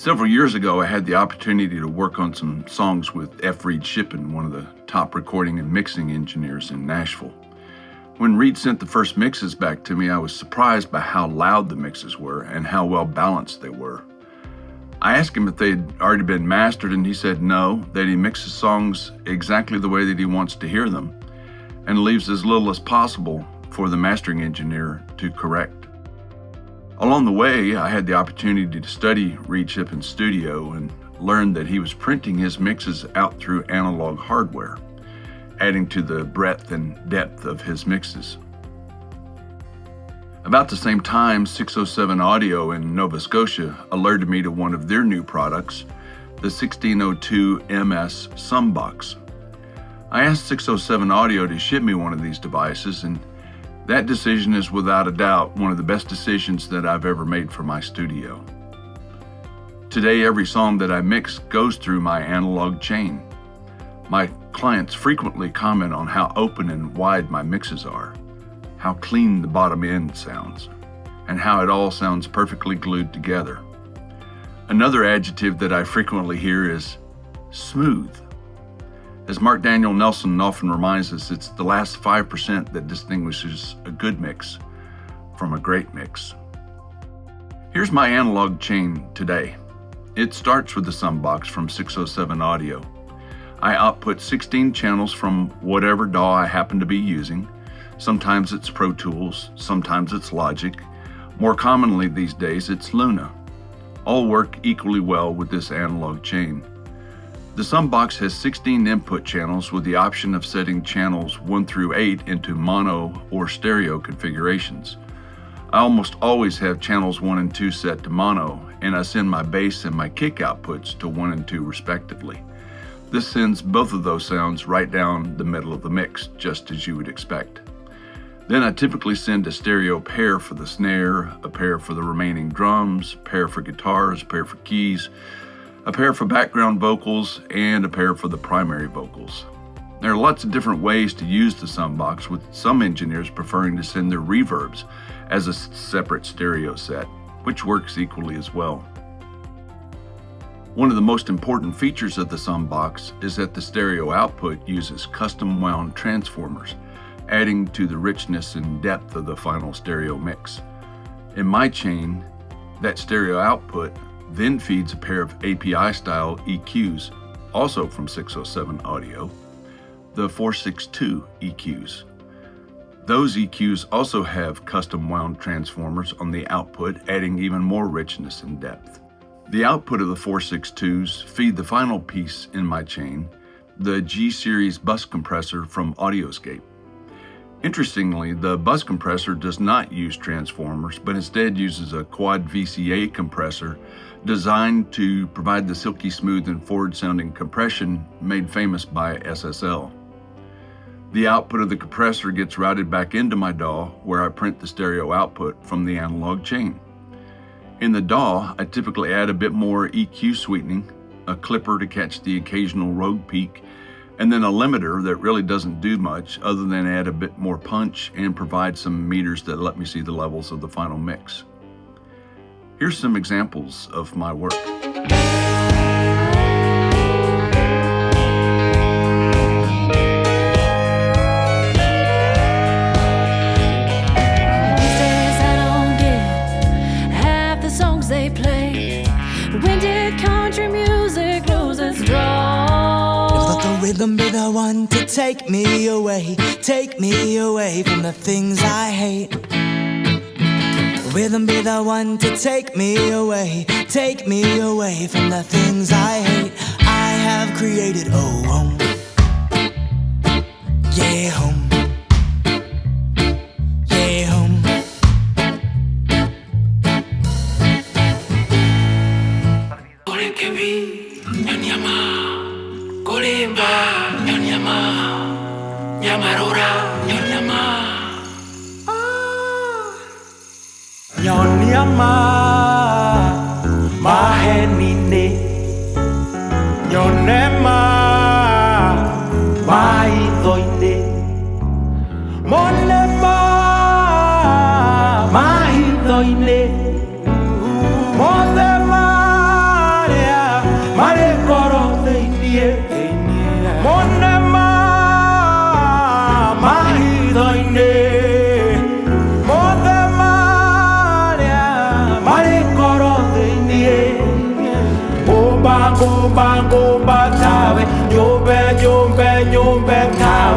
Several years ago, I had the opportunity to work on some songs with F. Reed Shippen, one of the top recording and mixing engineers in Nashville. When Reed sent the first mixes back to me, I was surprised by how loud the mixes were and how well balanced they were. I asked him if they'd already been mastered, and he said no, that he mixes songs exactly the way that he wants to hear them and leaves as little as possible for the mastering engineer to correct. Along the way, I had the opportunity to study Reed Shippen's studio and learned that he was printing his mixes out through Analogue hardware, adding to the breadth and depth of his mixes. About the same time, 607 Audio in Nova Scotia alerted me to one of their new products, the 1602 MS Sumbox. I asked 607 Audio to ship me one of these devices, and that decision is without a doubt one of the best decisions that I've ever made for my studio. Today, every song that I mix goes through my Analogue chain. My clients frequently comment on how open and wide my mixes are, how clean the bottom end sounds, and how it all sounds perfectly glued together. Another adjective that I frequently hear is smooth. As Mark Daniel Nelson often reminds us, it's the last 5% that distinguishes a good mix from a great mix. Here's my Analogue chain today. It starts with the Sumbox from 607 Audio. I output 16 channels from whatever DAW I happen to be using. Sometimes it's Pro Tools, sometimes it's Logic. More commonly these days, it's Luna. All work equally well with this Analogue chain. The Sumbox has 16 input channels with the option of setting channels 1 through 8 into mono or stereo configurations. I almost always have channels 1 and 2 set to mono, and I send my bass and my kick outputs to 1 and 2 respectively. This sends both of those sounds right down the middle of the mix, just as you would expect. Then I typically send a stereo pair for the snare, a pair for the remaining drums, a pair for guitars, a pair for keys, a pair for background vocals, and a pair for the primary vocals. There are lots of different ways to use the Sumbox, with some engineers preferring to send their reverbs as a separate stereo set, which works equally as well. One of the most important features of the Sumbox is that the stereo output uses custom wound transformers, adding to the richness and depth of the final stereo mix. In my chain, that stereo output then feeds a pair of API-style EQs, also from 607 Audio, the 462 EQs. Those EQs also have custom wound transformers on the output, adding even more richness and depth. The output of the 462s feed the final piece in my chain, the G-Series bus compressor from Audioscape. Interestingly, the bus compressor does not use transformers, but instead uses a quad VCA compressor designed to provide the silky smooth and forward-sounding compression made famous by SSL. The output of the compressor gets routed back into my DAW, where I print the stereo output from the Analogue chain. In the DAW, I typically add a bit more EQ sweetening, a clipper to catch the occasional rogue peak, and then a limiter that really doesn't do much other than add a bit more punch and provide some meters that let me see the levels of the final mix. Here's some examples of my work. Rhythm be the one to take me away from the things I hate. Rhythm be the one to take me away from the things I hate. I have created a home, yeah, home, yeah, home. Nyama mahenine nyonema maithoine monema maithoine monema โยมแบโยมแบเท้า